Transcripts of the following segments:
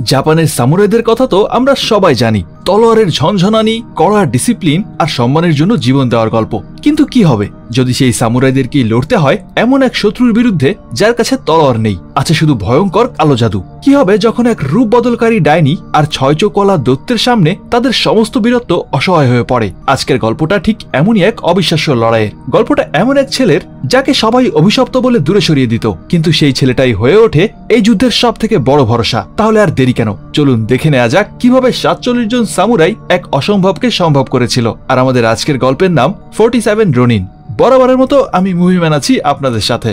জাপানের সামুরাইদের কথা তো আমরা সবাই জানি, তলোয়ারের ঝনঝনানি, কড়া ডিসিপ্লিন আর সম্মানের জন্য জীবন দেওয়ার গল্প। কিন্তু কি হবে যদি সেই সামুরাইদেরকে লড়তে হয় এমন এক শত্রুর বিরুদ্ধে যার কাছে তলোয়ার নেই, আছে শুধু ভয়ঙ্কর কালো জাদু? কি হবে যখন এক রূপ বদলকারী ডাইনি আর 6 চোখওয়ালা দৈত্যের সামনে তাদের সমস্ত বীরত্ব অসহায় হয়ে পড়ে? আজকের গল্পটা ঠিক এমনই এক অবিশ্বাস্য লড়াইয়ের। গল্পটা এমন এক ছেলের যাকে সবাই অভিশপ্ত বলে দূরে সরিয়ে দিত, কিন্তু সেই ছেলেটাই হয়ে ওঠে এই যুদ্ধের সব থেকে বড় ভরসা। তাহলে আর দেরি কেন, চলুন দেখে নেওয়া যাক কিভাবে 47 জন সামুরাই এক অসম্ভবকে সম্ভব করেছিল। আর আমাদের আজকের গল্পের নাম 47 রোনিন। বরাবরের মতো আমি মুভিম্যান আছি আপনাদের সাথে।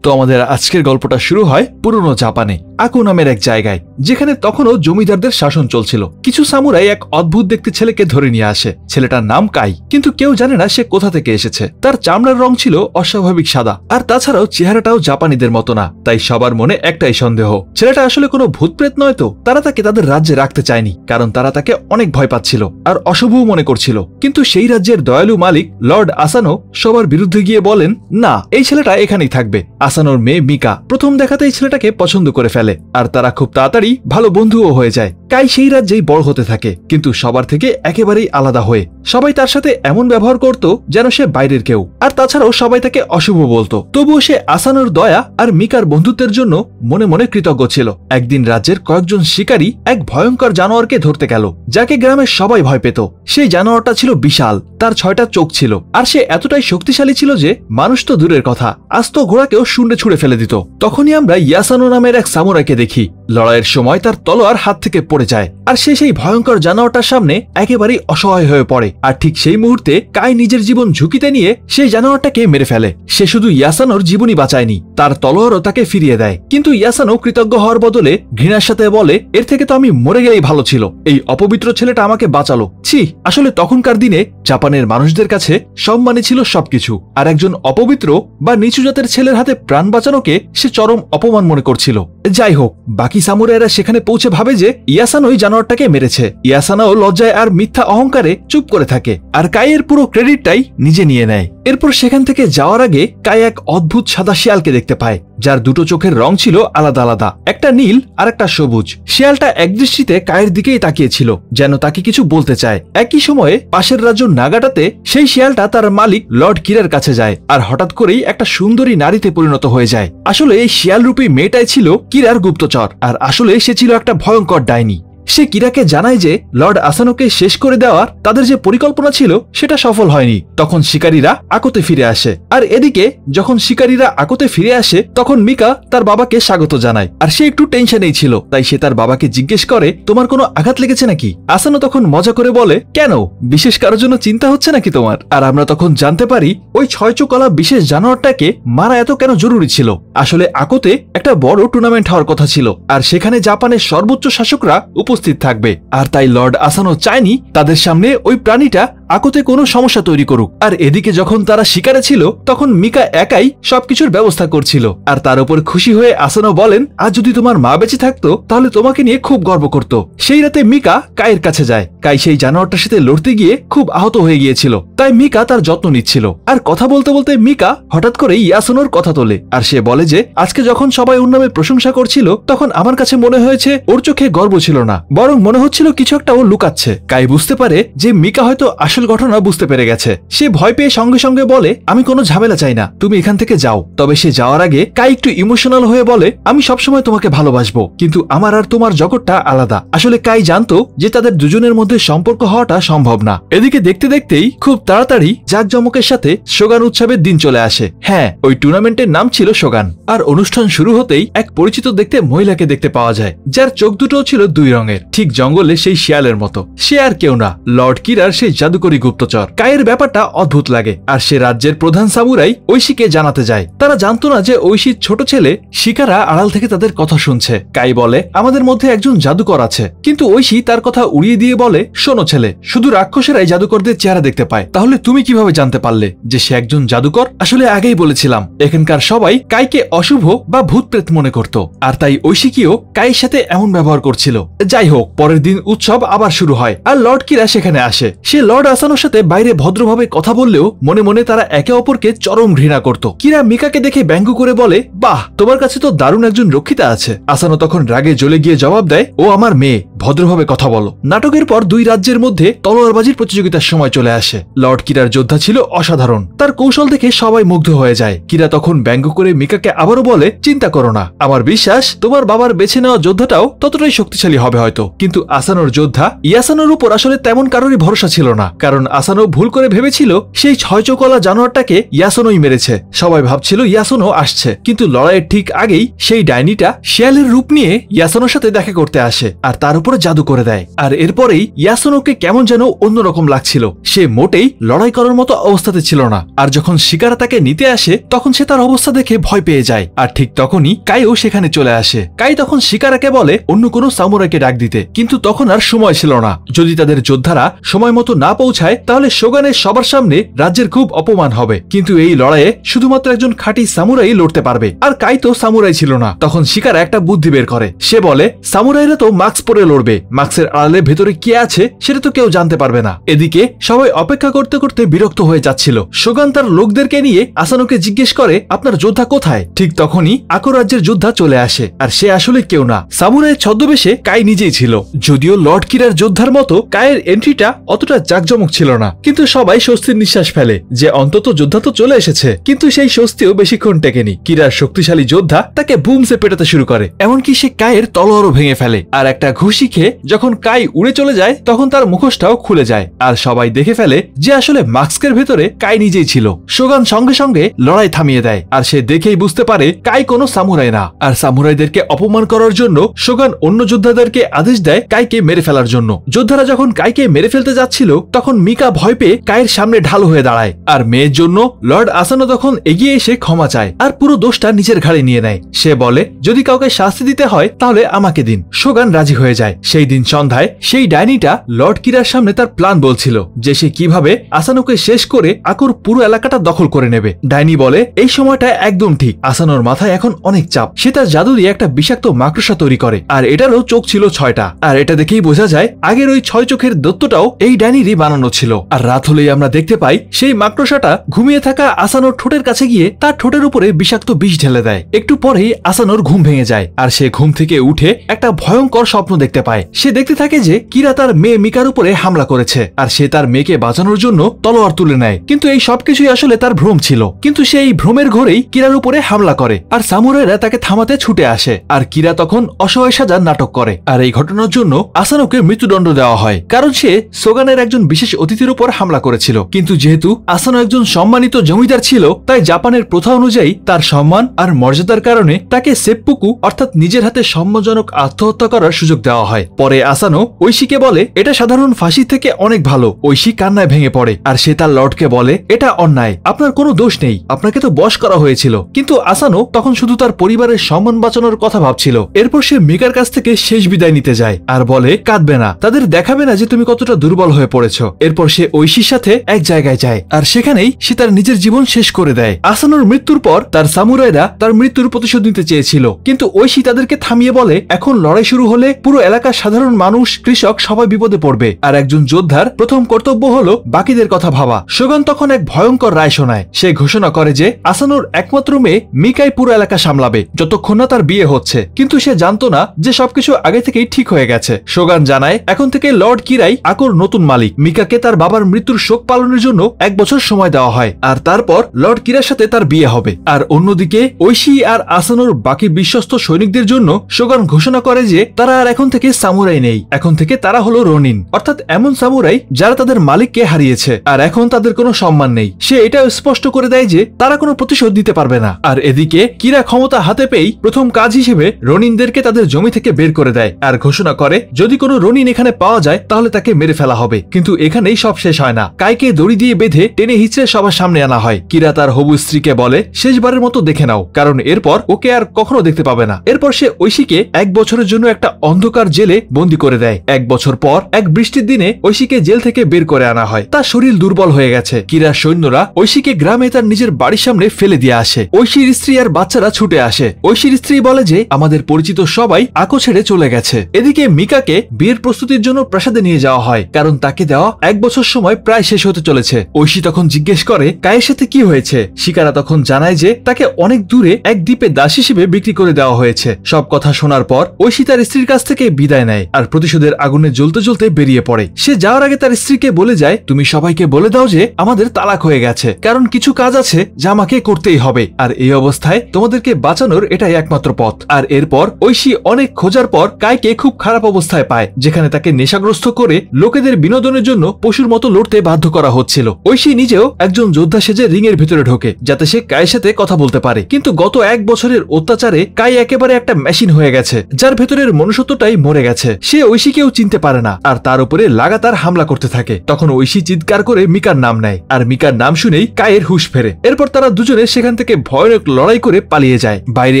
তো আমাদের আজকের গল্পটা শুরু হয় পুরনো জাপানে, আকু নামের এক জায়গায়, যেখানে তখনও জমিদারদের শাসন চলছিল। কিছু সামুরাই এক অদ্ভুত দেখতে ছেলেকে ধরে নিয়ে আসে। ছেলেটার নাম কাই, কিন্তু কেউ জানে না সে কোথা থেকে এসেছে। তার চামড়ার রং ছিল অস্বাভাবিক সাদা, আর তাছাড়াও চেহারাটাও জাপানিদের মতো না। তাই সবার মনে একটাই সন্দেহ, ছেলেটা আসলে কোনো ভূতপ্রেত নয় তো? তারা তাকে তাদের রাজ্যে রাখতে চায়নি, কারণ তারা তাকে অনেক ভয় পাচ্ছিল আর অশুভও মনে করছিল। কিন্তু সেই রাজ্যের দয়ালু মালিক লর্ড আসানো সবার বিরুদ্ধে গিয়ে বলেন, না, এই ছেলেটা এখানেই থাকবে। আসানোর মেয়ে মিকা প্রথম দেখাতেই ছেলেটাকে পছন্দ করে ফেলে, আর তারা খুব তাড়াতাড়ি ভালো বন্ধুও হয়ে যায়। কাই সেই রাজ্যেই বড় হতে থাকে, কিন্তু সবার থেকে একেবারেই আলাদা হয়ে। সবাই তার সাথে এমন ব্যবহার করত যেন সে বাইরের কেউ, আর তাছাড়াও সবাই তাকে অশুভ বলতো। তবুও সে আসানোর দয়া আর মিকার বন্ধুত্বের জন্য মনে মনে কৃতজ্ঞ ছিল। একদিন রাজ্যের কয়েকজন শিকারী এক ভয়ঙ্কর জানোয়ারকে ধরতে গেল, যাকে গ্রামের সবাই ভয় পেত। সেই জানোয়ারটা ছিল বিশাল, তার 6টা চোখ ছিল, আর সে এতটাই শক্তিশালী ছিল যে মানুষ তো দূরের কথা, আস্ত ঘোড়াকেও শূন্যে ছুঁড়ে ফেলে দিত। তখনই আমরা ইয়াসানো নামের এক সামুরাইকে দেখি। লড়াইয়ের সময় তার তলোয়ার হাত থেকে পড়ে যায়, আর সে সেই ভয়ঙ্কর জানোয়ারটার সামনে একেবারেই অসহায় হয়ে পড়ে। আর ঠিক সেই মুহূর্তে কাই নিজের জীবন ঝুঁকিতে নিয়ে সেই জানোয়ারটাকে মেরে ফেলে। সে শুধু ইয়াসানোর জীবনই বাঁচায়নি, তার তলোয়ারও তাকে ফিরিয়ে দেয়। কিন্তু ইয়াসানো কৃতজ্ঞ হওয়ার বদলে ঘৃণার সাথে বলে, এর থেকে তো আমি মরে গেলেই ভালো ছিল, এই অপবিত্র ছেলেটা আমাকে বাঁচালো। ছি! আসলে তখনকার দিনে জাপানের মানুষদের কাছে সম্মানী ছিল সবকিছু, আর একজন অপবিত্র বা নিচু জাতের ছেলের হাতে প্রাণ বাঁচানোকে সে চরম অপমান মনে করছিল। যাই হোক, বাকি সামুরাইরা সেখানে পৌঁছে ভাবে যে ইয়াসানোই জানোয়ারটাকে মেরেছে। ইয়াসানাও লজ্জায় আর মিথ্যা অহংকারে চুপ করে থাকে, আর কাইয়ের পুরো ক্রেডিটটাই নিজে নিয়ে নেয়। এরপর সেখান থেকে যাওয়ার আগে কাই এক অদ্ভুত সাদা শিয়ালকে দেখতে পায়, যার দুটো চোখের রং ছিল আলাদা আলাদা, একটা নীল আর একটা সবুজ। শিয়ালটা একদৃষ্টিতে কাইয়ের দিকেই তাকিয়েছিল, যেন তাকে কিছু বলতে চায়। একই সময়ে পাশের রাজ্য নাগাটাতে সেই শিয়ালটা তার মালিক লর্ড কিরার কাছে যায়, আর হঠাৎ করেই একটা সুন্দরী নারীতে পরিণত হয়ে যায়। আসলে এই শিয়ালরূপী মেয়েটাই ছিল কিরার গুপ্তচর, আর আসলে সে ছিল একটা ভয়ঙ্কর ডাইনি। সে কিরাকে জানায় যে লর্ড আসানোকে শেষ করে দেওয়ার তাদের যে পরিকল্পনা ছিল সেটা সফল হয়নি। তখন শিকারীরা আকোতে ফিরে আসে, আর এদিকে যখন শিকারীরা আকোতে ফিরে আসে তখন মিকা তার বাবাকে স্বাগত জানায়, আর সে একটু টেনশনেই ছিল। তাই সে তার বাবাকে জিজ্ঞেস করে, তোমার কোনো আঘাত লেগেছে নাকি? আসানো তখন মজা করে বলে, কেন, বিশেষ কারোর জন্য চিন্তা হচ্ছে নাকি তোমার? আর আমরা তখন জানতে পারি ওই 6 চোখওয়ালা বিশেষ জানোয়ারটাকে মারা এত কেন জরুরি ছিল। আসলে আকোতে একটা বড় টুর্নামেন্ট হওয়ার কথা ছিল, আর সেখানে জাপানের সর্বোচ্চ শাসকরা উপস্থিত থাকবে। আর তাই লর্ড আসানো চায়নি তাদের সামনে ওই প্রাণীটা আকোতে কোনো সমস্যা তৈরি করুক। আর এদিকে যখন তারা শিকারে ছিল তখন মিকা একাই সবকিছুর ব্যবস্থা করছিল, আর তার উপর খুশি হয়ে আসানো বলেন, আজ যদি তোমার মা বেঁচে থাকতো তাহলে তোমাকে নিয়ে খুব গর্ব করত। সেই রাতে মিকা কাইয়ের কাছে যায়। কাই সেই জানোয়ারটার সাথে লড়তে গিয়ে খুব আহত হয়ে গিয়েছিল, তাই মিকা তার যত্ন নিচ্ছিল। আর কথা বলতে বলতে মিকা হঠাৎ করে ইয়াসানোর কথা তোলে, আর সে বলে যে আজকে যখন সবাই ওর নামে প্রশংসা করছিল তখন আমার কাছে মনে হয়েছে ওর চোখে গর্ব ছিল না, বরং মনে হচ্ছিল কিছু একটা ও লুকাচ্ছে। কাই বুঝতে পারে যে মিকা হয়তো আসল ঘটনা বুঝতে পেরে গেছে। সে ভয় পেয়ে সঙ্গে সঙ্গে বলে, আমি কোনো ঝামেলা চাই না, তুমি এখান থেকে যাও। তবে সে যাওয়ার আগে কাই একটু ইমোশনাল হয়ে বলে, আমি সবসময় তোমাকে ভালোবাসবো, কিন্তু আমার আর তোমার জগৎটা আলাদা। আসলে কাই জানতো যে তাদের দুজনের মধ্যে সম্পর্ক হওয়াটা সম্ভব না। এদিকে দেখতে দেখতেই খুব তাড়াতাড়ি জাঁকজমকের সাথে শোগান উৎসবের দিন চলে আসে। হ্যাঁ, ওই টুর্নামেন্টের নাম ছিল শোগান। আর অনুষ্ঠান শুরু হতেই এক পরিচিত দেখতে মহিলাকে দেখতে পাওয়া যায়, যার চোখ দুটো ছিল 2 রঙের, ঠিক জঙ্গলে সেই শিয়ালের মতো। সে আর কেউ না, লর্ড কিরার সেই জাদুকরী গুপ্তচর। কাইয়ের ব্যাপারটা অদ্ভুত লাগে, আর সে রাজ্যের প্রধান সামুরাই ঐশীকে জানাতে যায়। তারা জানতো না যে ঐশীর ছোট ছেলে শিকারা আড়াল থেকে তাদের কথা শুনছে। কাই বলে, আমাদের মধ্যে একজন জাদুকর আছে, কিন্তু ঐশী তার কথা উড়িয়ে দিয়ে বলে, শোনো ছেলে, শুধু রাক্ষসেরাই জাদুকরদের চেহারা দেখতে পায়, তাহলে তুমি কিভাবে জানতে পারলে যে সে একজন জাদুকর? আসলে আগেই বলেছিলাম, এখানকার সবাই কাইকে অশুভ বা ভূতপ্রেত মনে করত, আর তাই ঐশীকেও কাইয়ের সাথে এমন ব্যবহার করছিল। যাই হোক, পরের দিন উৎসব আবার শুরু হয়, আর লর্ড কিরা সেখানে আসে। সে লর্ড আসানোর সাথে বাইরে ভদ্রভাবে কথা বললেও মনে মনে তারা একে অপরকে চরম ঘৃণা করত। কিরা মিকাকে দেখে ব্যঙ্গ করে বলে, বাহ, তোমার কাছে তো দারুণ একজন রক্ষিতা আছে। আসানো তখন রাগে জ্বলে গিয়ে জবাব দেয়, ও আমার মেয়ে, ভদ্রভাবে কথা বলো। নাটকের পর দুই রাজ্যের মধ্যে তলোয়ারবাজির প্রতিযোগিতার সময় চলে আসে। লর্ড কিরার যোদ্ধা ছিল অসাধারণ, তার কৌশল দেখে সবাই মুগ্ধ হয়ে যায়। কিরা তখন ব্যঙ্গ করে মিকাকে আবারও বলে, চিন্তা করো না, আমার বিশ্বাস তোমার বাবার বেছে নেওয়া যোদ্ধাটাও ততটাই শক্তিশালী হবে হয়তো। কিন্তু আসানোর যোদ্ধা ইয়াসানোর উপর আসলে তেমন কারোরই ভরসা ছিল না, কারণ আসানো ভুল করে ভেবেছিল সেই ছয় চোখওয়ালা জানোয়ারটাকে ইয়াসানোই মেরেছে। সবাই ভাবছিল ইয়াসানো আসছে, কিন্তু লড়াইয়ের ঠিক আগেই সেই ডাইনিটা শিয়ালের রূপ নিয়ে ইয়াসানোর সাথে দেখা করতে আসে আর তার উপরে জাদু করে দেয়। আর এরপরেই ইয়াসানোকে কেমন যেন অন্যরকম লাগছিল, সে মোটেই লড়াই করার মতো অবস্থাতে ছিল না। আর যখন শিকারা তাকে নিতে আসে তখন সে তার অবস্থা দেখে ভয় পেয়ে যায়। আর ঠিক তখনই কাইও সেখানে চলে আসে। কাই তখন শিকারাকে বলে অন্য কোনো সামুরাইকে ডাক দিতে, কিন্তু তখন আর সময় ছিল না। যদি তাদের যোদ্ধারা সময় মতো না পৌঁছায় তাহলে শোগানের সবার সামনে রাজ্যের খুব অপমান হবে। কিন্তু এই লড়াইয়ে শুধুমাত্র একজন খাঁটি সামুরাই লড়তে পারবে, আর কাই তো সামুরাই ছিল না। তখন শিকারা একটা বুদ্ধি বের করে, সে বলে সামুরাইরা তো মাস্ক পরে লড়বে, মাস্কের আড়ালে ভেতরে কি আছে সেটা তো কেউ জানতে পারবে না। এদিকে সবাই অপেক্ষা করতে করতে বিরক্ত হয়ে যাচ্ছিল। শোগান তার লোকদেরকে নিয়ে আসানোকে জিজ্ঞেস করে, আপনার যোদ্ধা কোথায়? ঠিক তখনই আকো রাজ্যের যোদ্ধা চলে আসে, আর সে আসলে কেউ না, সামুরাইয়ের ছদ্মবেশে কাই নিজেই ছিল। যদিও লর্ড কিরার যোদ্ধার মতো কায়ের এন্ট্রিটা অতটা জাঁকজমক ছিল না, কিন্তু সবাই স্বস্তির নিঃশ্বাস ফেলে যে অন্তত যোদ্ধা তো চলে এসেছে। কিন্তু সেই স্বস্তিও বেশিক্ষণ টেকেনি। কিরার শক্তিশালী যোদ্ধা তাকে বুমসে পেটাতে শুরু করে, এমনকি সে কায়ের তলোয়ারও ভেঙে ফেলে। আর একটা ঘুষি খেয়ে যখন কাই উড়ে চলে যায় তখন তার মুখোশটাও খুলে যায়, আর সবাই দেখে ফেলে যে আসলে মাস্কের ভেতরে কাই নিজেই ছিল। শোগান সঙ্গে সঙ্গে লড়াই থামিয়ে দেয়, আর সে দেখেই বুঝতে পারে কাই কোনো সামুরাই না। আর সামুরাইদেরকে অপমান করার জন্য শোগান অন্য যোদ্ধাদেরকে আদেশ দেয় কাইকে মেরে ফেলার জন্য। যোদ্ধারা যখন কাইকে মেরে ফেলতে যাচ্ছিল তখন মিকা ভয় পেয়ে কাইয়ের সামনে ঢালু হয়ে দাঁড়ায়, আর মেয়ের জন্য লর্ড আসানো তখন এগিয়ে এসে ক্ষমা চায় আর পুরো দোষটা নিজের ঘাড়ে নিয়ে নেয়। সে বলে, যদি কাউকে শাস্তি দিতে হয় তাহলে আমাকে দিন। শোগান রাজি হয়ে যায়। সেই দিন সন্ধ্যায় সেই ডাইনিটা লর্ড কিরার সামনে তার প্ল্যান বলছিল যে সে কিভাবে আসানোকে শেষ করে আকোর পুরো এলাকাটা দখল করে নেবে। ডাইনি বলে, এই সময়টা একদম ঠিক, আসানোর মাথায় এখন অনেক চাপ। সে তার জাদু দিয়ে একটা বিষাক্ত মাকড়সা তৈরি করে, আর এটারও চোখ ছিল 6টা। আর এটা দেখেই বোঝা যায় আগের ওই 6 চোখের দত্তটাও এই ডাইনিরই বানানো ছিল। আর রাত হলেই আমরা দেখতে পাই সেই মাকড়সাটা ঘুমিয়ে থাকা আসানোর ঠোঁটের কাছে গিয়ে তার ঠোঁটের উপরে বিষাক্ত বিষ ঢেলে দেয়। একটু পরেই আসানোর ঘুম ভেঙে যায়, আর সে ঘুম থেকে উঠে একটা ভয়ঙ্কর স্বপ্ন দেখতে পায়। সে দেখতে থাকে যে কিরা তার মেয়ে মিকার উপরে হামলা করেছে, আর সে তার মেয়েকে বাঁচানোর জন্য তলোয়ার তুলে নেয়। কিন্তু এই সবকিছুই আসলে তার ভ্রম ছিল। কিন্তু সে এই ভ্রমের ঘোরেই কিরার উপরে হামলা করে, আর সামুরাইরা তাকে থামাতে ছুটে আসে। আর কিরা তখন অসহায় সাজার নাটক করে। আর এই ঘটনার জন্য আসানোকে মৃত্যুদণ্ড দেওয়া হয়, কারণ সে সোগানের একজন বিশেষ অতিথির উপর হামলা করেছিল। কিন্তু যেহেতু আসানো একজন সম্মানিত জমিদার ছিল, তাই জাপানের প্রথা অনুযায়ী তার সম্মান আর মর্যাদার কারণে তাকে সেপ্পুকু অর্থাৎ নিজের হাতে সম্মানজনক আত্মহত্যা করার সুযোগ দেওয়া হয়। পরে আসানো ঐশীকে বলে, এটা সাধারণ ফাঁসি থেকে অনেক ভালো। ঐশী কান্নায় ভেঙে পড়ে, আর সে তার লর্ডকে বলে, এটা অন্যায়, আপনার কোনো দোষ নেই, আপনাকে তো বশ করা হয়েছিল। কিন্তু আসানো তখন শুধু তার পরিবারের সম্মান বাঁচানোর কথা ভাবছিল। এরপর সে মিকার কাছ থেকে শেষ বিদায় নিতে যায় আর বলে, কাঁদবে না, তাদের দেখাবে না যে তুমি কতটা দুর্বল হয়ে পড়েছ। এরপর সে ঐশীর সাথে এক জায়গায় যায়, আর সেখানেই সে তার নিজের জীবন শেষ করে দেয়। আসানোর মৃত্যুর পর তার সামুরাইরা তার মৃত্যুর প্রতিশোধ নিতে চেয়েছিল, কিন্তু ঐশী তাদেরকে থামিয়ে বলে, এখন লড়াই শুরু হলে পুরো এলাকার সাধারণ মানুষ, কৃষক সবাই বিপদে পড়বে, আর একজন যোদ্ধার প্রথম কর্তব্য হলো বাকিদের কথা ভাবা। শোগান তখন এক ভয়ঙ্কর রায় শোনায়। সে ঘোষণা করে যে আসানোর একমাত্র মেয়ে মিকাই পুরো এলাকা সামলাবে যতক্ষণ না তার বিয়ে হচ্ছে। কিন্তু সে জানতো না যে সবকিছু আগে থেকেই ঠিক হয়ে গেছে। শোগান জানায় এখন থেকে লর্ড কিরাই আকোর নতুন মালিক। মিকাকে তার বাবার মৃত্যুর শোক পালনের জন্য 1 বছর সময় দেওয়া হয়, আর তারপর লর্ড কিরার সাথে তার বিয়ে হবে। আর অন্যদিকে ঐশী আর আসানোর বাকি বিশ্বস্ত সৈনিকদের জন্য শোগান ঘোষণা করে যে তারা আর এখন থেকে সামুরাই নেই, এখন থেকে তারা হলো রনিন, অর্থাৎ এমন সামুরাই যারা তাদের মালিককে হারিয়েছে, আর এখন তাদের কোনো সম্মান নেই। সে এটাও স্পষ্ট করে দেয় যে তারা কোনো প্রতিশোধ দিতে পারবে না। আর এদিকে কিরা ক্ষমতা হাতে পেয়েই প্রথম কাজ হিসেবে রনিনদেরকে তাদের জমি থেকে বের করে দেয়, আর ঘোষণা করে যদি কোনো রনিন এখানে পাওয়া যায় তাহলে তাকে মেরে ফেলা হবে। কিন্তু এখানেই সব শেষ হয় না। কাইকে দড়ি দিয়ে বেঁধে টেনে হিচড়ে সবার সামনে আনা হয়। কিরা তার হবু স্ত্রীকে বলে, শেষবারের মতো দেখে নাও, কারণ এরপর ওকে আর কখনো দেখতে পাবে না। এরপর সে ঐশীকে 1 বছরের জন্য একটা অন্ধকার জেলে বন্দী করে দেয়। 1 বছর পর এক বৃষ্টির দিনে ঐশীকে জেল থেকে বের করে আনা হয়। তার শরীর দুর্বল হয়ে গেছে। কিরার সৈন্যরা ঐশীকে গ্রামে তার নিজের বাড়ির সামনে ফেলে দিয়ে আসে। ঐশীর স্ত্রী আর বাচ্চারা ছুটে আসে। ঐশীর স্ত্রী বলে যে আমাদের পরিচিত সবাই আকো ছেড়ে চলে গেছে। এদিকে মিকাকে বিয়ের প্রস্তুতির জন্য প্রাসাদে নিয়ে যাওয়া হয়, কারণ তাকে দেওয়া 1 বছর সময় প্রায় শেষ হতে চলেছে। ঐশী তখন জিজ্ঞেস করে কায়ের সাথে কি হয়েছে। শিকারা তখন জানায় যে তাকে অনেক দূরে এক দ্বীপে দাস হিসেবে বিক্রি করে দেওয়া হয়েছে। সব কথা শোনার পর ঐশী তার স্ত্রীর কাছ থেকে বিদায় নেয় আর প্রতিশোধের আগুনে জ্বলতে জ্বলতে বেরিয়ে পড়ে। সে যাওয়ার আগে তার স্ত্রীকে বলে যায়, তুমি সবাইকে বলে দাও যে আমাদের তালাক হয়ে গেছে, কারণ কিছু কাজ আছে যা আমাকে করতেই হবে, আর এই অবস্থায় তোমাদেরকে বাঁচানোর এটাই একমাত্র পথ। আর এরপর ঐশী অনেক খোঁজার পর কাইকে খুব খারাপ অবস্থায় পায়, যেখানে তাকে নেশাগ্রস্ত করে লোকেদের বিনোদনের জন্য পশুর মতো লড়তে বাধ্য করা হচ্ছিল। ঐশী নিজেও একজন যোদ্ধা সেজে রিং এর ভিতরে ঢোকে, যাতে সে কায়ের সাথে কথা বলতে পারে। কিন্তু গত 1 বছরের অত্যাচারে কাই একেবারে একটা মেশিন হয়ে গেছে, যার ভেতরের মনুষ্যত্বটাই মরে গেছে। সে ঐশীকেও চিনতে পারে না আর তার উপরে লাগাতার হামলা করতে থাকে। তখন ঐশী চিৎকার করে মিকার নাম নেয়, আর মিকার নাম শুনেই কায়ের হুঁশ ফেরে। এরপর তারা দুজনে সেখান থেকে ভয়ানক লড়াই করে পালিয়ে যায়। বাইরে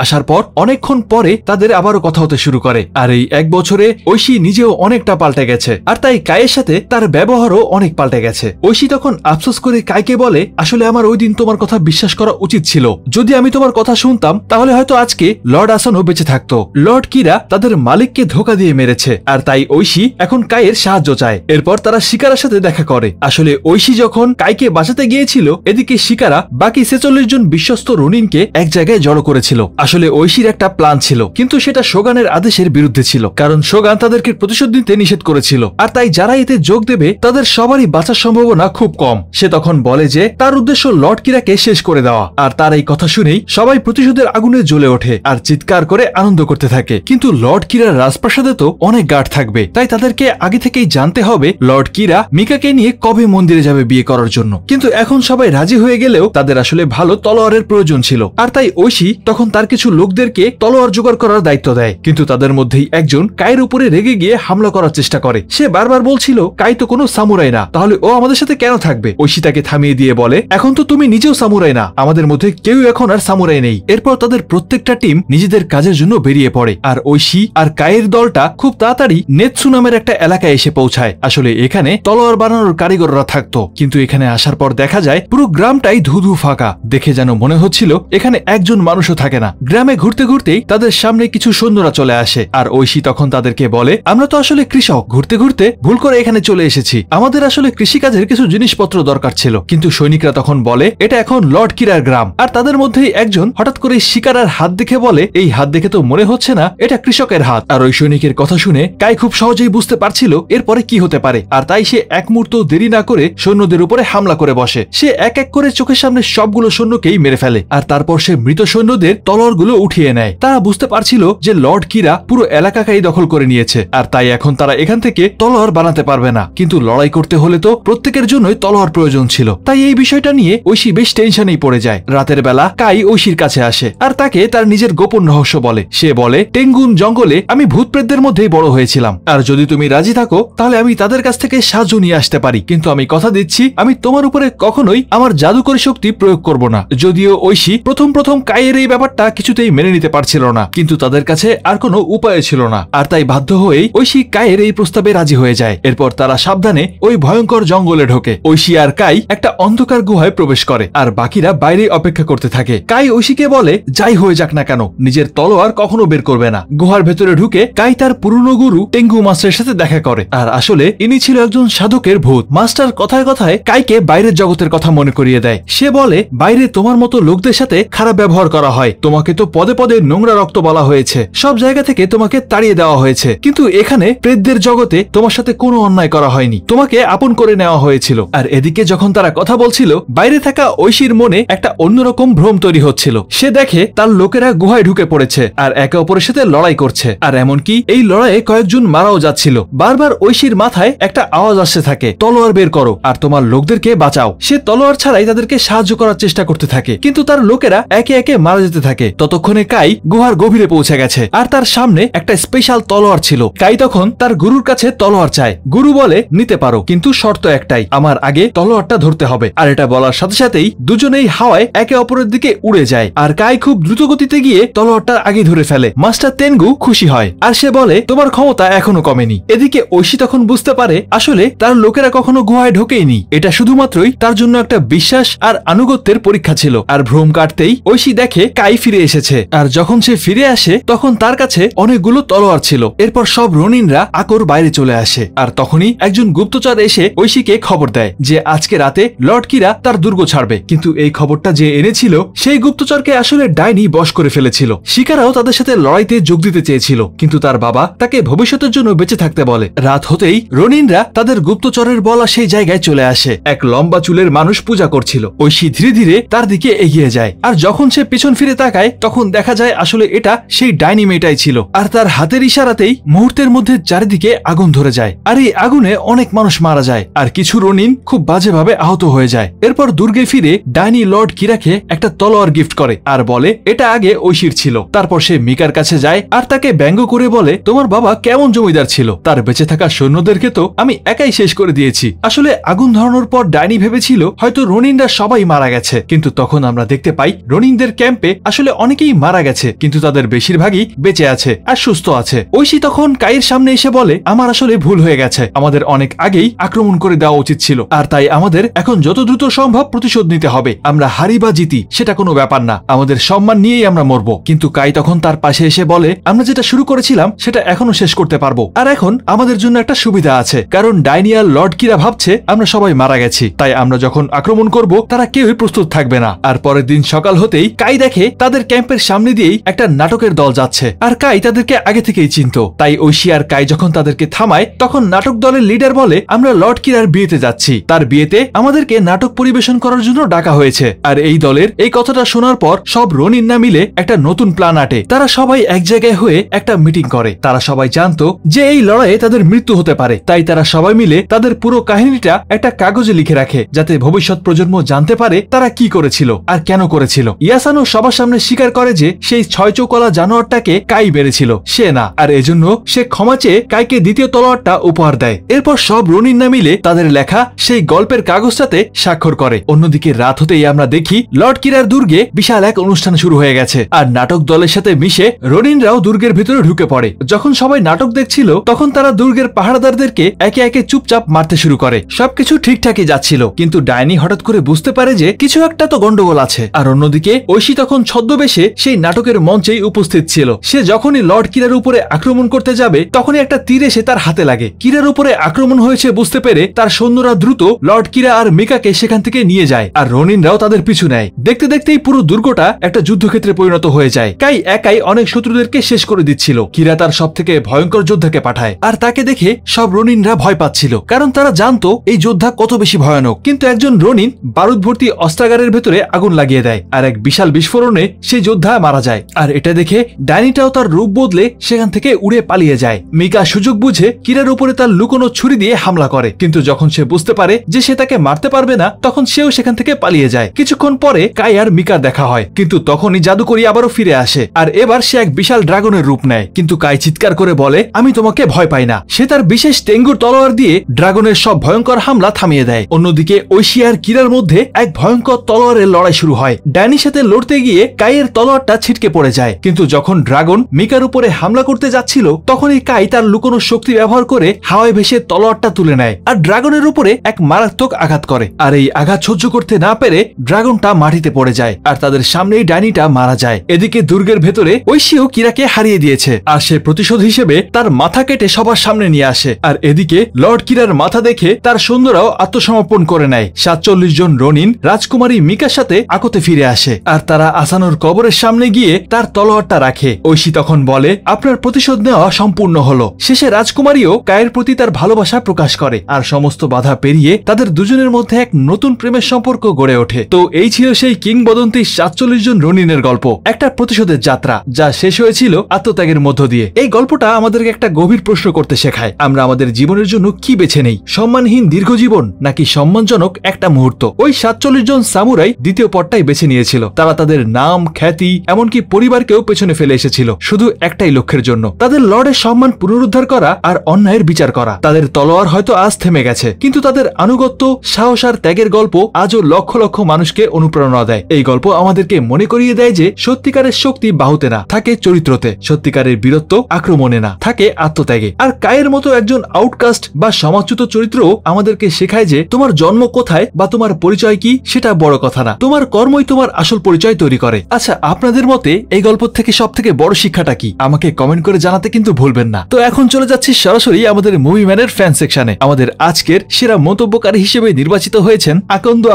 আসার পর অনেকক্ষণ পরে তাদের আবারও কথা হতে শুরু করে। আর এই 1 বছরে ঐশী নিজেও অনেকটা পাল্টে গেছে, আর তাই কায়ের সাথে তার ব্যবহারও অনেক পাল্টে গেছে। ঐশী তখন আফসোস করে কাইকে বলে, আসলে আমার ওই দিন তোমার কথা বিশ্বাস করা উচিত ছিল। যদি আমি তোমার কথা শুনতাম তাহলে হয়তো আজকে লর্ড আসানও বেঁচে থাকতো। লর্ড কিরা তাদের মালিককে ধোকা দিয়ে মেরেছে, আর তাই ঐশী এখন কাইয়ের সাহায্য চায়। এরপর তারা শিকারার সাথে দেখা করে। আসলে ঐশী যখন কাইকে বাঁচাতে গিয়েছিল, এদিকে শিকারা বাকি 46 জন বিশ্বস্ত রনিনকে এক জায়গায় জড়ো করেছিল। আসলে ঐশীর একটা প্ল্যান ছিল, কিন্তু সেটা শোগানের আদেশের বিরুদ্ধে ছিল, কারণ শোগান তাদেরকে প্রতিশোধ নিতে নিষেধ করেছিল। আর তাই যারা এতে যোগ দেবে তাদের সবারই বাঁচার সম্ভাবনা খুব কম। সে তখন বলে যে তার উদ্দেশ্য লর্ড কিরাকে শেষ করে দেওয়া। আর তার এই কথা শুনেই সবাই প্রতিশোধের আগুনে জ্বলে ওঠে আর চিৎকার করে আনন্দ করতে থাকে। কিন্তু লর্ড কিরার রাজপ্রাসাদে তো অনেক গার্ড থাকবে, তাই তাদেরকে আগে থেকেই জানতে হবে লর্ড কিরা মিকাকে নিয়ে কবে মন্দিরে যাবে বিয়ে করার জন্য। কিন্তু এখন সবাই রাজি হয়ে গেলেও তাদের আসলে ভালো তলোয়ারের প্রয়োজন ছিল, আর তাই ঐশী তখন তার কিছু লোকদেরকে তলোয়ার জোগাড় করার দায়িত্ব দেয়। কিন্তু তাদের মধ্যেই একজন কায়ের উপরে রেগে গিয়ে হামলা করার চেষ্টা করে। সে বারবার বলছিল কাই তো কোনো সামুরাই না, তাহলে ও আমাদের সাথে কেন থাকবে। ঐশী তাকে থামিয়ে দিয়ে বলে, এখন তো তুমি নিজেও সামুরাই না, আমাদের মধ্যে কেউ এখন আর সামুরাই নেই। এরপর তাদের প্রত্যেকটা টিম নিজেদের কাজের জন্য বেরিয়ে পড়ে, আর ঐশী আর কায়ের দলটা খুব তাড়াতাড়ি নেতসু নামের একটা এলাকায় এসে পৌঁছায়। আসলে এখানে তলোয়ার বানানোর কারিগররা থাকতো, কিন্তু এখানে আসার পর দেখা যায় পুরো গ্রামটাই ধুধু ফাঁকা। দেখে যেন মনে হচ্ছিল এখানে একজন মানুষও থাকে না। গ্রামে ঘুরতে ঘুরতেই তাদের সামনে কিছু সৈন্যরা চলে আসে, আর ঐশী তখন তাদেরকে বলে, আমরা তো আসলে কৃষক, ঘুরতে ঘুরতে ভুল করে এখানে চলে এসেছি, আমাদের আসলে কৃষিকাজের কিছু জিনিসপত্র দরকার ছিল। কিন্তু সৈনিকরা তখন বলে এটা এখন লর্ড কিরার গ্রাম। আর তাদের মধ্যেই একজন হঠাৎ করে শিকারার হাত দেখে বলে, এই হাত দেখে তো মনে হচ্ছে না এটা কৃষকের হাত। আর ওই সৈনিকের কথা শুনে কাই খুব সহজেই বুঝতে পারছিল এরপরে কি হতে পারে, আর তাই সে এক মুহূর্ত দেরি না করে সৈন্যদের উপরে হামলা করে বসে। সে এক এক করে চোখের সামনে সবগুলো সৈন্যকেই মেরে ফেলে, আর তারপর সে মৃত সৈন্যদের তলোয়ারগুলো উঠিয়ে নেয়। তারা বুঝতে পারছিল যে লর্ড কিরা পুরো এলাকাকেই দখল করে নিয়েছে, আর তাই এখন তারা এখান থেকে তলোয়ার বানাতে পারবে না। কিন্তু লড়াই করতে হলে তো প্রত্যেকের জন্যই তলোয়ার প্রয়োজন ছিল, তাই এই বিষয়টা নিয়ে ঐশী বেশ টেনশনেই পড়ে যায়। রাতের বেলা কাই ঐশীর কাছে আসে আর তাকে তার নিজের গোপন রহস্য বলে। সে বলে, টেঙ্গুন জঙ্গলে আমি ভূত প্রেতদের মধ্যেই বড় হয়েছিলাম, আর যদি তুমি রাজি থাকো তাহলে আমি তাদের কাছ থেকে সাহায্য নিয়ে আসতে পারি, কিন্তু আমি কথা দিচ্ছি আমি তোমার উপরে কখনোই আমার জাদুকরী শক্তি প্রয়োগ করব না। যদিও ঐশী প্রথম কাইয়ের এই ব্যাপারটা কিছুতেই মেনে নিতে পারছিল না, কিন্তু তাদের কাছে আর কোনো উপায় ছিল না, আর তাই বাধ্য হয়েই ঐশী কাইয়ের এই প্রস্তাবে রাজি হয়ে যায়। এরপর তারা সাবধানে ওই ভয়ঙ্কর জঙ্গলে ঢোকে। ঐশী আর কাই একটা অন্ধকার গুহায় প্রবেশ করে, আর বাকিরা বাইরে অপেক্ষা করতে থাকে। কাই ঐশীকে বলে, যাই হয়ে যাক না কেন নিজের তলোয়ার কখনো বের করবে না। গুহার ভেতরে ঢুকে কাই তার পুরনো গুরু টেঙ্গু মাস্টারের সাথে দেখা করে, আর আসলে ইনি ছিল একজন সাধকের ভূত। মাস্টার কথায় কথায় কাইকে বাইরের জগতের কথা মনে করিয়ে দেয়। সে বলে, বাইরে তোমার মতো লোকদের সাথে খারাপ ব্যবহার করা হয়, তোমাকে তো পদে পদে নোংরা রক্ত বলা হয়েছে, সব জায়গা থেকে তোমাকে তাড়িয়ে দেওয়া হয়েছে, কিন্তু এখানে প্রেতদের জগতে তোমার সাথে কোনো অন্যায় করা হয়নি, তোমাকে আপন করে নেওয়া হয়েছিল। আর এদিকে যখন তারা কথা বলছিল, বাইরে থাকা ঐশীর মনে একটা অন্যরকম ভ্রম তৈরি হচ্ছিল। সে দেখে তার লোকেরা গুহায় ঢুকে পড়েছে আর একে অপরের সাথে লড়াই করছে, আর এমনকি এই লড়াইয়ে কয়েকজন মারাও যাচ্ছিল। বারবার ঐশীর মাথায় একটা আওয়াজ আসতে থাকে, তলোয়ার বের করো আর তোমার লোকদেরকে বাঁচাও। সে তলোয়ার ছাড়াই তাদেরকে সাহায্য করার চেষ্টা করতে থাকে, কিন্তু তার লোকেরা একে একে মারা যেতে থাকে। ততক্ষণে কাই গুহার গভীরে পৌঁছে গেছে, আর তার সামনে একটা স্পেশাল তলোয়ার ছিল। কাই তখন তার গুরুর কাছে তলোয়ার চায়। গুরু বলে, নিতে পারো, কিন্তু শর্ত একটাই, আমার আগে তলোয়ারটা ধরতে হবে। আর এটা বলার সাথে সাথেই দুজনেই হাওয়ায় একে অপরের দিকে উড়ে যায়, আর কাই খুব দ্রুত গতিতে গিয়ে তলোয়ারটা আগে ধরে ফেলে। মাস্টার তেনগু খুশি হয়, আর সে বলে তোমার ক্ষমতা এখনো কমেনি। এদিকে ঐশী তখন বুঝতে পারে আসলে তার লোকেরা কখনো গুহায় ঢোকেইনি, এটা শুধুমাত্রই তার জন্য একটা বিশ্বাস আর আনুগত্যের পরীক্ষা ছিল। আর ভ্রম কাটতেই ঐশী দেখে কাই ফিরে এসেছে, আর যখন সে ফিরে আসে তখন তার কাছে অনেকগুলো তলোয়ার ছিল। এরপর সব রনিনরা আকর বাইরে চলে আসে, আর তখনই একজন গুপ্তচর এসে ঐশীকে খবর দেয় যে আজকে রাতে লর্ড কিরা তার দুর্গ ছাড়বে। কিন্তু এই খবরটা যে এনেছিল সেই গুপ্তচরকে আসলে ডাইনি বশ করে ফেলেছিল। শিকারাও তাদের সাথে লড়াইতে যোগ দিতে চেয়েছিল, কিন্তু তার বাবা তাকে ভবিষ্যতের জন্য বেঁচে থাকতে বলে। রাত হতেই রনিনরা তাদের গুপ্তচরের বলা সেই জায়গায় চলে আসে। এক লম্বা চুলের মানুষ পূজা করছিল। ঐশী ধীরে ধীরে তার দিকে এগিয়ে যায়, আর যখন সে পেছন ফিরে তাকায় তখন দেখা যায় আসলে এটা সেই ডাইনি মেয়েটাই ছিল। আর তার হাতের ইশারাতেই মুহূর্তের মধ্যে চারিদিকে আগুন ধরে যায়, আর এই আগুনে অনেক মানুষ মারা যায়, আর কিছু রনিন খুব বাজেভাবে আহত হয়ে যায়। এরপর দুর্গে ফিরে ডাইনি লর্ড কিরাকে একটা তলোয়ার গিফট করে আর বলে এটা আগে ঐশীর ছিল। তারপর সে মিকার কাছে যায় আর তাকে ব্যঙ্গ করে বলে তোমার বাবা কেমন জমিদার ছিল, তার বেঁচে থাকা সৈন্যদেরকে তো আমি একাই শেষ করে দিয়েছি। আসলে আগুন ধরানোর পর ডাইনি ভেবেছিল হয়তো রনিনরা সবাই মারা গেছে, কিন্তু তখন আমরা দেখতে পাই রনিনদের ক্যাম্পে আসলে অনেকেই মারা গেছে, কিন্তু তাদের বেশিরভাগই বেঁচে আছে আর সুস্থ আছে। ঐশী তখন কাইয়ের সামনে এসে বলে আমার আসলে ভুল হয়ে গেছে, আমাদের অনেক আগেই আক্রমণ করে দেওয়া উচিত ছিল, আর তাই আমাদের এখন যত দ্রুত সম্ভব প্রতিশোধ নিতে হবে। আমরা হারি বা জিতি সেটা কোনো ব্যাপার না, আমাদের সম্মান নিয়েই আমরা মরবো। কিন্তু কাই তখন তার পাশে এসে বলে আমরা যেটা শুরু করেছিলাম সেটা এখনো শেষ করতে পারবো, আর এখন আমাদের জন্য একটা সুবিধা আছে, কারণ ডাইনি আর লর্ড কিরা ভাবছে আমরা সবাই মারা গেছি, তাই আমরা যখন আক্রমণ করব তারা কেউই প্রস্তুত থাকবে না। আর পরের দিন সকাল হতেই কাই দেখে তাদের ক্যাম্পের সামনে দিয়েই একটা নাটকের দল যাচ্ছে, আর কাই তাদেরকে আগে থেকেই চিনত। তাই ঐশী আর কাই যখন তাদেরকে থামায় তখন নাটক দলের লিডার বলে আমরা লর্ড কিরার বিয়েতে যাচ্ছি, তার বিয়েতে আমাদেরকে নাটক পরিবেশন করার জন্য ডাকা হয়েছে। আর এই দলের এই কথাটা শোনার পর সব রনিনরা মিলে একটা নতুন প্ল্যান আটে। তারা সবাই এক জায়গায় হয়ে একটা মিটিং করে। তারা সবাই জানতো যে এই লড়াইয়ে তাদের মৃত্যু হতে পারে, তাই তারা সবাই মিলে তাদের পুরো কাহিনীটা একটা কাগজে লিখে রাখে, যাতে ভবিষ্যৎ প্রজন্ম জানতে পারে তারা কি করেছিল আর কেন করেছিল। ইয়াসানো সবার সামনে স্বীকার করে যে সেই 6 চৌকলা জানোয়ারটাকে কাই বেড়েছিল, সে না, আর এজন্য সে ক্ষমা চেয়ে কাইকে দ্বিতীয় তলোয়ারটা উপহার দেয়। এরপর সব রনিনরা মিলে তাদের লেখা সেই গল্পের কাগজটাতে স্বাক্ষর করে। অন্যদিকে রাত হতেই আমরা দেখি লর্ড কিরার দুর্গে বিশাল এক অনুষ্ঠান শুরু হয়ে গেছে, আর নাটক দলের সাথে মিশে রনিনরাও দুর্গের ভিতরে ঢুকে পড়ে। যখন সবাই নাটক দেখছিল তখন তারা দুর্গের পাহারাদারদেরকে একে একে চুপচাপ মারতে শুরু করে। সবকিছু ঠিকঠাকই যাচ্ছিল, কিন্তু ডাইনি হঠাৎ করে বুঝতে পারে যে কিছু একটা তো গন্ডগোল আছে। আর অন্যদিকে ঐশী তখন ছদ্মবেশে সেই নাটকের মঞ্চেই উপস্থিত ছিল। সে যখনই লর্ড কিরার উপরে আক্রমণ করতে যাবে তখনই একটা তীর এসে তার হাতে লাগে। কিরার উপরে আক্রমণ হয়েছে বুঝতে পেরে তার সৈন্যরা দ্রুত লর্ড কিরা আর মিকাকে সেখান থেকে নিয়ে যায়, আর রনিনরাও তাদের পিছু নেয়। দেখতে দেখতেই পুরো দুর্গটা একটা যুদ্ধক্ষেত্রে পরিণত হয়ে যায়। কাই একাই অনেক শত্রুদেরকে শেষ করে দিচ্ছিল। কিরা তার সব থেকে ভয়ঙ্কর যোদ্ধাকে পাঠায়, আর তাকে দেখে সব রনিনরা ভয় পাচ্ছিল, কারণ তারা জানতো এই যোদ্ধা কত বেশি ভয়ানক। কিন্তু একজন রনিন বারুদ ভর্তি অস্ত্রাগারের ভেতরে আগুন লাগিয়ে দেয়, আর এক বিশাল বিস্ফোরণে সেই যোদ্ধা মারা যায়। আর এটা দেখে ডাইনিটাও তার রূপ বদলে সেখান থেকে উড়ে পালিয়ে যায়। মিকা সুযোগ বুঝে কিরার উপরে তার লুকোনো ছুরি দিয়ে হামলা করে, কিন্তু যখন সে বুঝতে পারে যে সে তাকে মারতে পারবে না তখন সেও সেখান থেকে পালিয়ে যায়। কিছুক্ষণ পরে কাই আর মিকার দেখা হয়, কিন্তু তখনই জাদুকরি আবারও ফিরে আসে, আর এবার সে এক বিশাল ড্রাগনের রূপ নেয়। কিন্তু কাই চিৎকার করে বলে আমি তোমাকে ভয় পাই না। সে তার বিশেষ টেঙ্গুর তলোয়ার দিয়ে ড্রাগনের সব ভয়ঙ্কর হামলা থামিয়ে দেয়। অন্যদিকে ঐশী আর কিরার মধ্যে এক ভয়ঙ্কর তলোয়ারের লড়াই শুরু হয়। ডাইনির সাথে লড়তে গিয়ে কাইয়ের তলোয়ারটা ছিটকে পড়ে যায়, কিন্তু যখন ড্রাগন মিকার উপরে হামলা করতে যাচ্ছিল তখনই কাই তার লুকোনো শক্তি ব্যবহার করে হাওয়ায় ভেসে তলোয়ারটা তুলে নেয় আর ড্রাগনের উপরে এক মারাত্মক আঘাত করে। আর এই আঘাত সহ্য করতে না পেরে ড্রাগনটা মাটিতে পড়ে যায়, আর তাদের সামনেই ডাইনিটা মারা যায়। এদিকে দুর্গের ভেতরে ঐশীও কিরাকে হারিয়ে দিয়েছে, আর সে প্রতিশোধ হিসেবে তার মাথা কেটে সবার সামনে নিয়ে আসে। আর এদিকে লর্ড কিরার মাথা দেখে তার সৈন্যরাও আত্মসমর্পণ করে নেয়। 47 জন রনিন রাজকুমারী মিকার সাথে আকতে ফিরে আসে, আর তারা আসানোর কবরের সামনে গিয়ে তার তলোয়ারটা রাখে। ঐশী তখন বলে আপনার প্রতিশোধ নেওয়া সম্পূর্ণ হলো। শেষে রাজকুমারীও কায়ের প্রতি তার ভালোবাসা প্রকাশ করে, আর সমস্ত বাধা পেরিয়ে তাদের দুজনের মধ্যে এক নতুন প্রেমের সম্পর্ক গড়ে ওঠে। তো এই ছিল সেই কিংবদন্তি 47 জন রনিনের গল্প, একটা প্রতিশোধের যাত্রা যা শেষ হয়েছিল আত্মত্যাগের মধ্য দিয়ে। এই গল্পটা আমাদেরকে একটা গভীর প্রশ্ন করতে শেখায়, আমরা আমাদের জীবনের জন্য কি বেছে নেই, সম্মানহীন দীর্ঘ জীবন নাকি সম্মানজনক একটা মুহূর্ত। ওই 47 জন সামুরাই দ্বিতীয় পথটাই বেছে নিয়েছিল। তারা তাদের নাম, খ্যাতি, এমনকি পরিবারকেও পেছনে ফেলে এসেছিল শুধু একটাই লক্ষ্যের জন্য, তাদের লর্ডের সম্মান পুনরুদ্ধার করা আর অন্যায়ের বিচার করা। তাদের তলোয়ার হয়তো আজ থেমে গেছে, কিন্তু তাদের আনুগত্য, সাহস আর ত্যাগের গল্প আজও লক্ষ লক্ষ মানুষকে অনুপ্রেরণা দেয়। এই গল্প আমাদেরকে মনে করিয়ে দেয় যে সত্যিকারের শক্তি বাহুতে না থাকে চরিত্রতে, সত্যিকারের বীরত্ব আক্রমণে না, থাকে আত্মত্যাগে। আর কায়ের মতো একজন আউটকাস্ট বা সমাজচ্যুত চরিত্রও আমাদেরকে শেখায় যে তোমার জন্ম কোথায় বা তোমার পরিচয় কি সেটা বড় কথা না, তোমার কর্মই তোমার আসল পরিচয় তৈরি করে। আচ্ছা, আপনাদের মতে এই গল্প থেকে সব থেকে বড় শিক্ষাটা কি? আমাকে কমেন্ট করে জানাতে কিন্তু ভুলবেন না। তো এখন চলে যাচ্ছি সরাসরি আমাদের মুভি ম্যানের ফ্যান সেকশনে। আমাদের আজকের সেরা মন্তব্যকারী হিসেবে নির্বাচিত হয়েছেন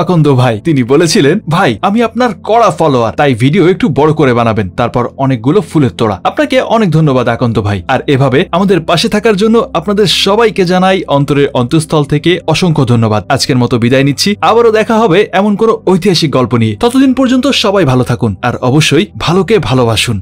আকন্দ ভাই। তিনি বলেছিলেন, ভাই আমি আপনার কড়া ফলোয়ার, তাই ভিডিও একটু বড় করে বানাবেন, তারপর অনেকগুলো ফুলের তোড়া। আপনাকে অনেক ধন্যবাদ আকন্দ ভাই। আর এভাবে আমাদের পাশে থাকার জন্য আপনাদের সবাইকে জানাই অন্তরের অন্তঃস্থল থেকে অসংখ্য ধন্যবাদ। আজকের মতো বিদায় নিচ্ছি, আবারও দেখা হবে এমন কোনো ঐতিহাসিক গল্প নিয়ে। ততদিন পর্যন্ত সবাই ভালো থাকুন আর অবশ্যই ভালোকে ভালোবাসুন।